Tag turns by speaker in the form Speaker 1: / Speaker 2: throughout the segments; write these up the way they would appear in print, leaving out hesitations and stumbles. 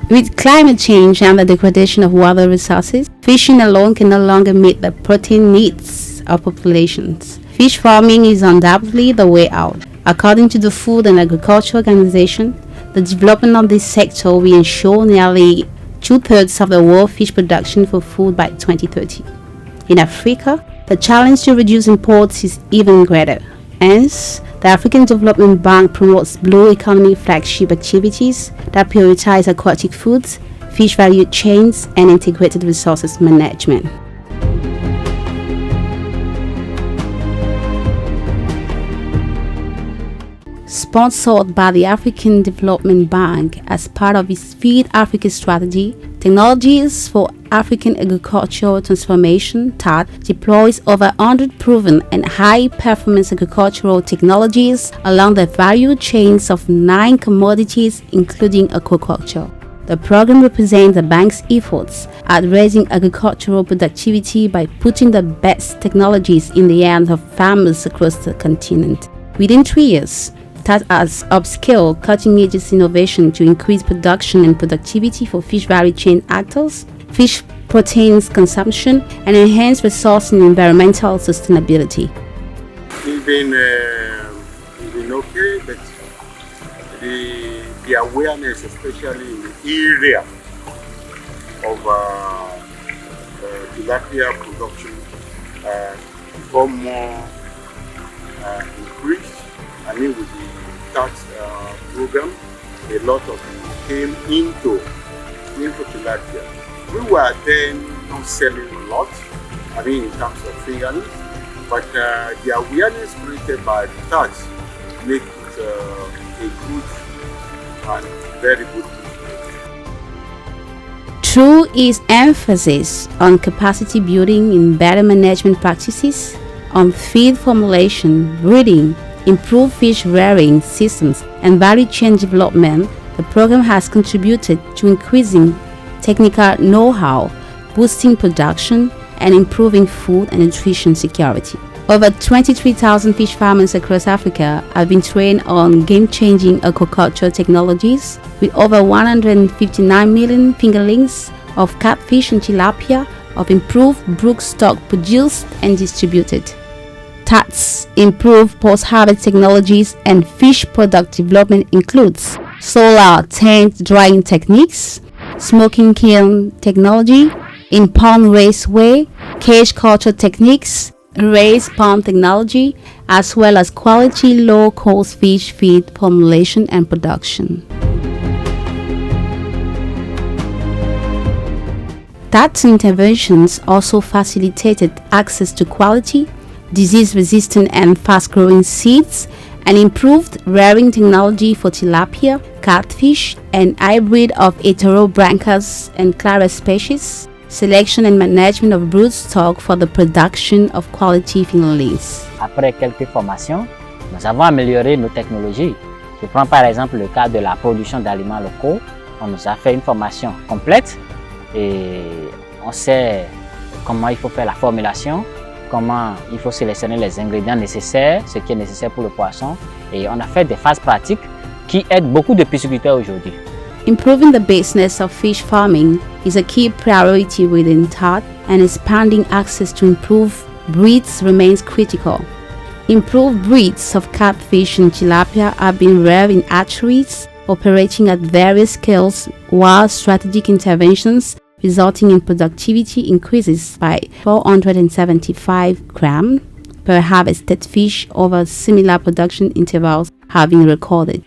Speaker 1: With climate change and the degradation of water resources, fishing alone can no longer meet the protein needs of populations. Fish farming is undoubtedly the way out. According to the Food and Agriculture Organization, the development of this sector will ensure nearly 2/3 of the world fish production for food by 2030. In Africa, the challenge to reduce imports is even greater. Hence, the African Development Bank promotes blue economy flagship activities that prioritize aquatic foods, fish value chains, and integrated resources management. Sponsored by the African Development Bank as part of its Feed Africa strategy, Technologies for African Agricultural Transformation (TAAT) deploys over 100 proven and high-performance agricultural technologies along the value chains of 9 commodities, including aquaculture. The program represents the bank's efforts at raising agricultural productivity by putting the best technologies in the hands of farmers across the continent. Within 3 years, TAAT has upscaled cutting-edge innovation to increase production and productivity for fish value chain actors, fish proteins consumption, and enhance resource and environmental sustainability.
Speaker 2: It's been okay, but the awareness, especially in the area of tilapia production, become more increased. I mean, with the TAAT program, a lot of people came into tilapia. We were then not selling a lot, I mean, in terms of fingerlings, but the awareness created by the TAAT make it a good and very good business.
Speaker 1: Through its emphasis on capacity building in better management practices, on feed formulation, breeding, improved fish rearing systems, and value chain development, the program has contributed to increasing technical know-how, boosting production, and improving food and nutrition security. Over 23,000 fish farmers across Africa have been trained on game-changing aquaculture technologies, with over 159 million fingerlings of catfish and tilapia of improved brook stock produced and distributed. TAAT's improved post-harvest technologies and fish product development includes solar tank drying techniques, smoking kiln technology, in-pond raceway, cage culture techniques, raised pond technology, as well as quality low-cost fish feed formulation and production. TAAT's interventions also facilitated access to quality, disease-resistant and fast-growing seeds, and improved rearing technology for tilapia, catfish, and hybrid of heterobranchus and clara species, selection and management of brood stock for the production of quality fingerlings.
Speaker 3: Après quelques formations, nous avons amélioré nos technologies. Je prends par exemple le cas de la production d'aliments locaux. On nous a fait une formation complète et on sait comment il faut faire la formulation, comment il faut sélectionner les ingrédients nécessaires, ce qui est nécessaire pour le poisson. Et on a fait des phases pratiques qui aident beaucoup de pisciculteurs aujourd'hui.
Speaker 1: Improving the business of fish farming is a key priority within TAAT, and expanding access to improved breeds remains critical. Improved breeds of catfish and tilapia have been reared in hatcheries operating at various scales, while strategic interventions resulting in productivity increases by 475 grams per harvested fish over similar production intervals have been recorded.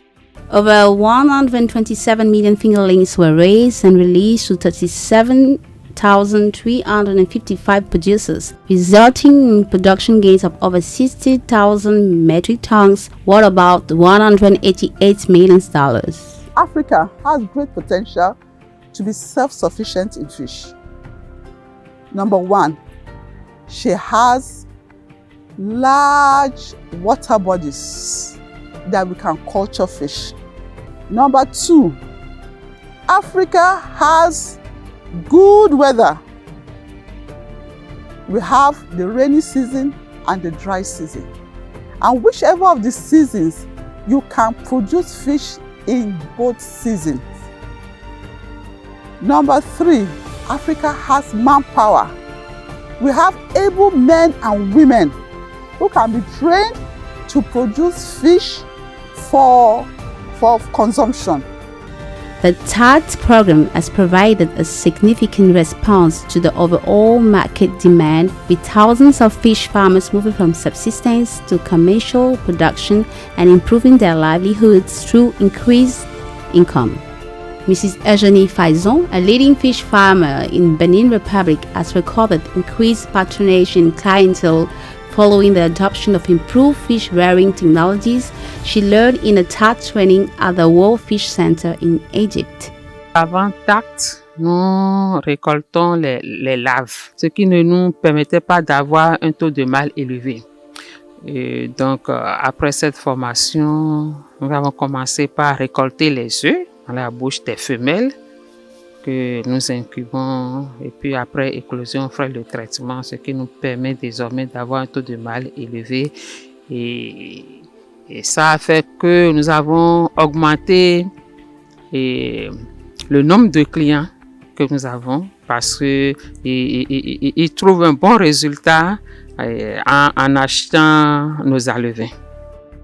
Speaker 1: Over 127 million fingerlings were raised and released to 37,355 producers, resulting in production gains of over 60,000 metric tons, worth about $188 million.
Speaker 4: Africa has great potential to be self-sufficient in fish. Number one, she has large water bodies that we can culture fish. Number two, Africa has good weather. We have the rainy season and the dry season. And whichever of the seasons, you can produce fish in both seasons. Number 3, Africa has manpower. We have able men and women who can be trained to produce fish for consumption.
Speaker 1: The TAAT program has provided a significant response to the overall market demand, with thousands of fish farmers moving from subsistence to commercial production and improving their livelihoods through increased income. Mrs. Eugenie Faison, a leading fish farmer in Benin Republic, has recorded increased patronage in clientele following the adoption of improved fish rearing technologies she learned in a TAAT training at the World Fish Center in Egypt.
Speaker 5: Avant TAAT, nous récoltons les larves, ce qui ne nous permettait pas d'avoir un taux de mâle élevé. Et donc, après cette formation, nous avons commencé par récolter les œufs dans la bouche des femelles que nous incubons, et puis après éclosion, on fait le traitement, ce qui nous permet désormais d'avoir un taux de mâle élevé. Et ça a fait que nous avons augmenté le nombre de clients que nous avons, parce qu'ils trouvent un bon résultat en achetant nos alevins.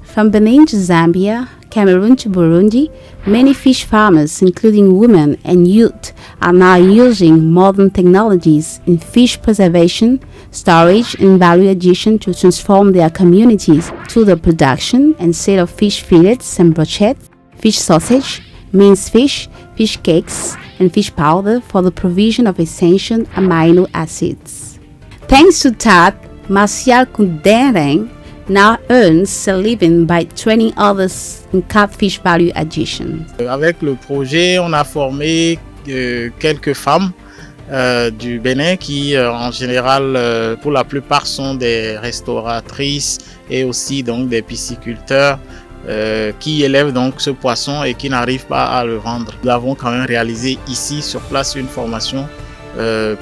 Speaker 1: From Benin to Zambia, Cameroon to Burundi, many fish farmers, including women and youth, are now using modern technologies in fish preservation, storage, and value addition to transform their communities through the production and sale of fish fillets and brochettes, fish sausage, minced fish, fish cakes, and fish powder for the provision of essential amino acids. Thanks to TAAT, Martial Koundereng now earns a living by training others in catfish value addition.
Speaker 6: Avec le projet, on a formé quelques femmes du Bénin qui en général pour la plupart sont des restauratrices et aussi donc des pisciculteurs qui élèvent donc ce poisson et qui n'arrivent pas à le vendre. Nous avons quand même réalisé ici sur place une formation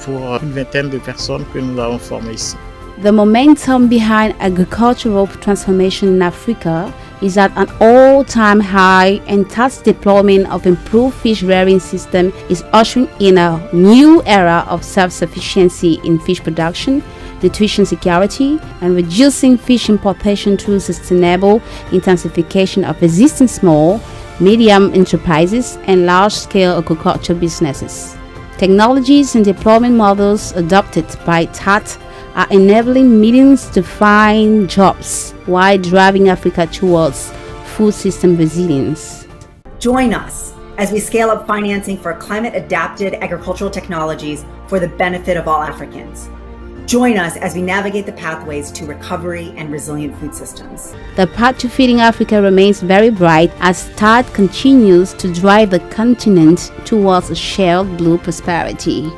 Speaker 6: pour une vingtaine de personnes que nous avons formées ici.
Speaker 1: The momentum behind agricultural transformation in Africa is at an all-time high, and TAAT's deployment of improved fish rearing system is ushering in a new era of self-sufficiency in fish production, nutrition security, and reducing fish importation through sustainable intensification of existing small, medium enterprises and large-scale aquaculture businesses. Technologies and deployment models adopted by TAAT are enabling millions to find jobs while driving Africa towards food system resilience.
Speaker 7: Join us as we scale up financing for climate-adapted agricultural technologies for the benefit of all Africans. Join us as we navigate the pathways to recovery and resilient food systems.
Speaker 1: The path to feeding Africa remains very bright as TAAT continues to drive the continent towards a shared blue prosperity.